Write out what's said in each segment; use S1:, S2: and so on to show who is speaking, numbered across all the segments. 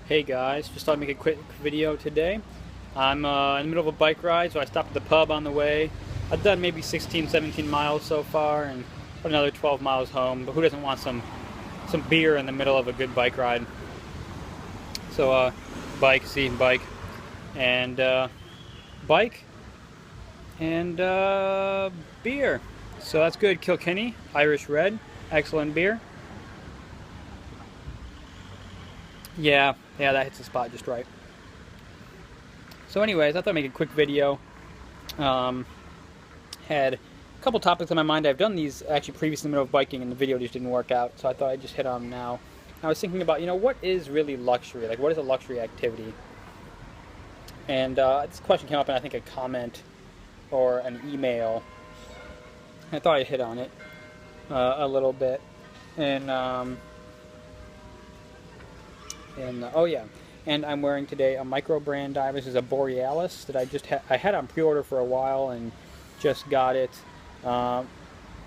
S1: Hey guys, just thought I'd make a quick video today. I'm in the middle of a bike ride, so I stopped at the pub on the way. I've done maybe 16, 17 miles so far, and put another 12 miles home. But who doesn't want some beer in the middle of a good bike ride? So bike, and bike, and beer. So that's good. Kilkenny Irish Red, excellent beer. Yeah, that hits the spot just right. So anyways, I thought I'd make a quick video. Um, had a couple topics on my mind. I've done these actually previously in the middle of biking and the video just didn't work out, so I thought I'd just hit on them now. I was thinking about, what is really luxury? Like, what is a luxury activity? And this question came up in, I think, a comment or an email. I thought I'd hit on it a little bit. Oh yeah, and I'm wearing today a micro brand dive. This is a Borealis that I had on pre-order for a while and just got it. Don't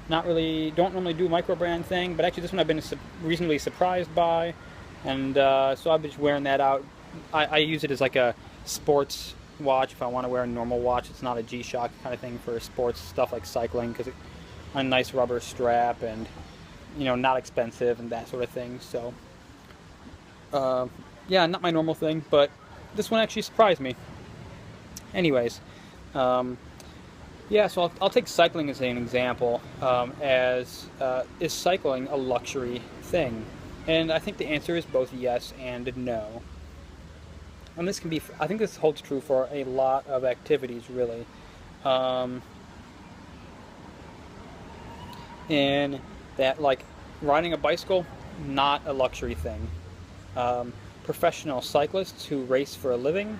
S1: normally do a micro brand thing, but actually this one I've been reasonably surprised by, and so I've been just wearing that out. I use it as like a sports watch if I want to wear a normal watch. It's not a G-Shock kind of thing for sports stuff like cycling, because a nice rubber strap and not expensive and that sort of thing. So. Yeah, not my normal thing, but this one actually surprised me. Anyways, yeah, so I'll take cycling as an example. Is cycling a luxury thing? And I think the answer is both yes and no. And I think this holds true for a lot of activities, really. In that, like, riding a bicycle, not a luxury thing. Professional cyclists who race for a living,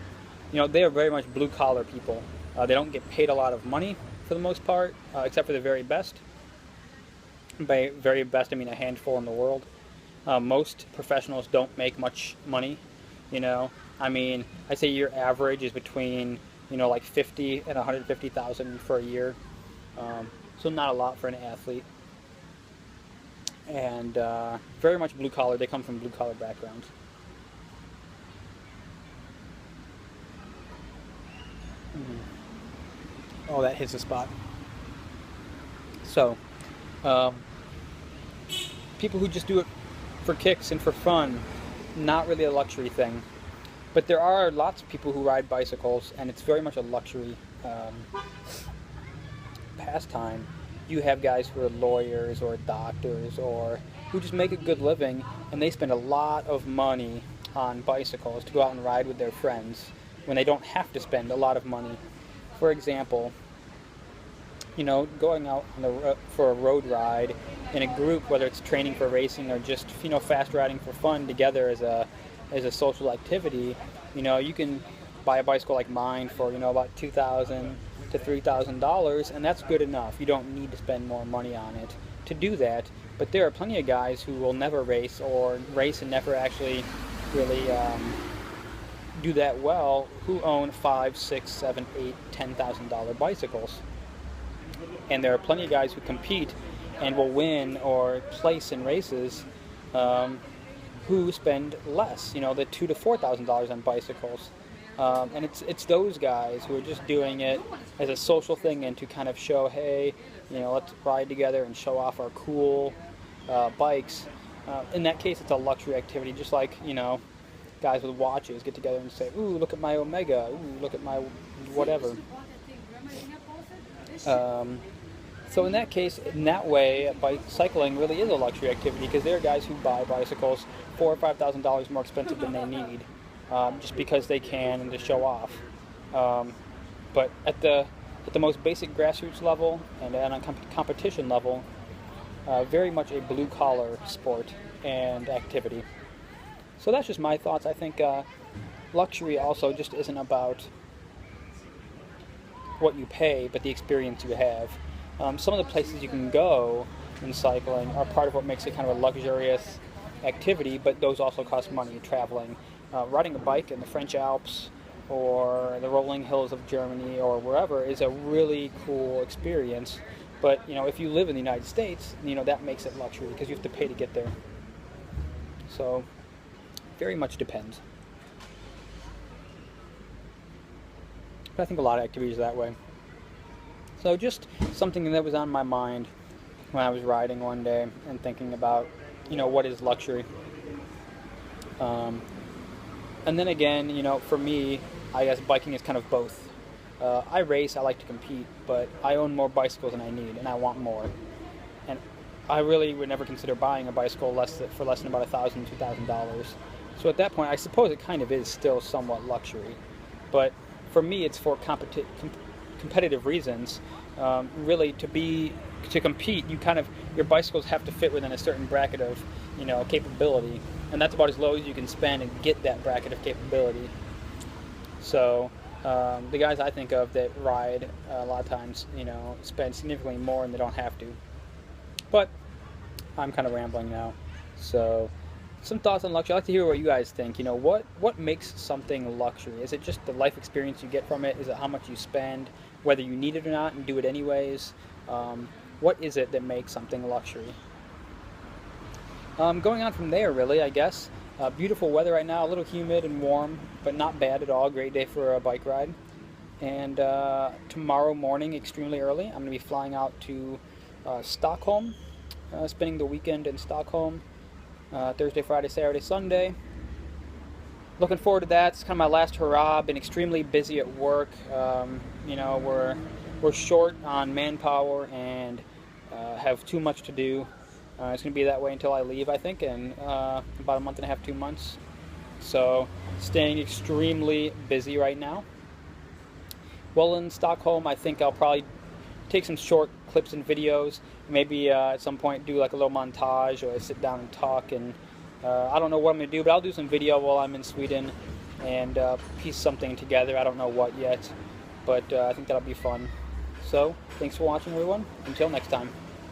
S1: they are very much blue-collar people. They don't get paid a lot of money for the most part, except for the very best. By very best, I mean a handful in the world. Most professionals don't make much money, I'd say your average is between, like 50 and 150,000 for a year. So not a lot for an athlete. And very much blue-collar. They come from blue-collar backgrounds. Oh, that hits the spot. So, people who just do it for kicks and for fun, not really a luxury thing. But there are lots of people who ride bicycles, and it's very much a luxury pastime. You have guys who are lawyers or doctors or who just make a good living, and they spend a lot of money on bicycles to go out and ride with their friends when they don't have to spend a lot of money. For example, going out for a road ride in a group, whether it's training for racing or just fast riding for fun together as a social activity, you can buy a bicycle like mine for about $2,000 to $3,000, and that's good enough. You don't need to spend more money on it to do that. But there are plenty of guys who will never race or race and never actually really do that well, who own $5, $6, $7, $8, $10,000 bicycles. And there are plenty of guys who compete and will win or place in races who spend less, the $2,000 to $4,000 on bicycles. And it's those guys who are just doing it as a social thing and to kind of show, hey, let's ride together and show off our cool bikes. In that case, it's a luxury activity, just like, guys with watches get together and say, ooh, look at my Omega, ooh, look at my whatever. So in that case, in that way, cycling really is a luxury activity, because there are guys who buy bicycles $4,000 or $5,000 more expensive than they need. Just because they can and to show off. But at the most basic grassroots level and on a competition level, very much a blue-collar sport and activity. So that's just my thoughts. I think luxury also just isn't about what you pay, but the experience you have. Some of the places you can go in cycling are part of what makes it kind of a luxurious activity, but those also cost money. Traveling. Riding a bike in the French Alps or the rolling hills of Germany or wherever is a really cool experience. But if you live in the United States, that makes it luxury because you have to pay to get there. So, very much depends. But I think a lot of activities are that way. So just something that was on my mind when I was riding one day and thinking about, what is luxury. And then again, for me, I guess biking is kind of both. I race, I like to compete, but I own more bicycles than I need, and I want more. And I really would never consider buying a bicycle for less than about $1,000, $2,000. So at that point, I suppose it kind of is still somewhat luxury. But for me, it's for competitive reasons. Really, to compete, your bicycles have to fit within a certain bracket of, capability, and that's about as low as you can spend and get that bracket of capability. So the guys I think of that ride a lot of times, spend significantly more and they don't have to. But I'm kind of rambling now. So some thoughts on luxury. I'd like to hear what you guys think. What makes something luxury? Is it just the life experience you get from it? Is it how much you spend, whether you need it or not, and do it anyways? What is it that makes something luxury? Going on from there, really, I guess. Beautiful weather right now, a little humid and warm, but not bad at all. Great day for a bike ride. And tomorrow morning, extremely early, I'm going to be flying out to Stockholm, spending the weekend in Stockholm, Thursday, Friday, Saturday, Sunday. Looking forward to that. It's kind of my last hurrah. Been extremely busy at work. We're short on manpower and have too much to do. It's going to be that way until I leave, I think, in about a month and a half, 2 months. So, staying extremely busy right now. While in Stockholm, I think I'll probably take some short clips and videos. Maybe at some point do like a little montage or sit down and talk. And I don't know what I'm going to do, but I'll do some video while I'm in Sweden and piece something together. I don't know what yet, but I think that'll be fun. So, thanks for watching, everyone. Until next time.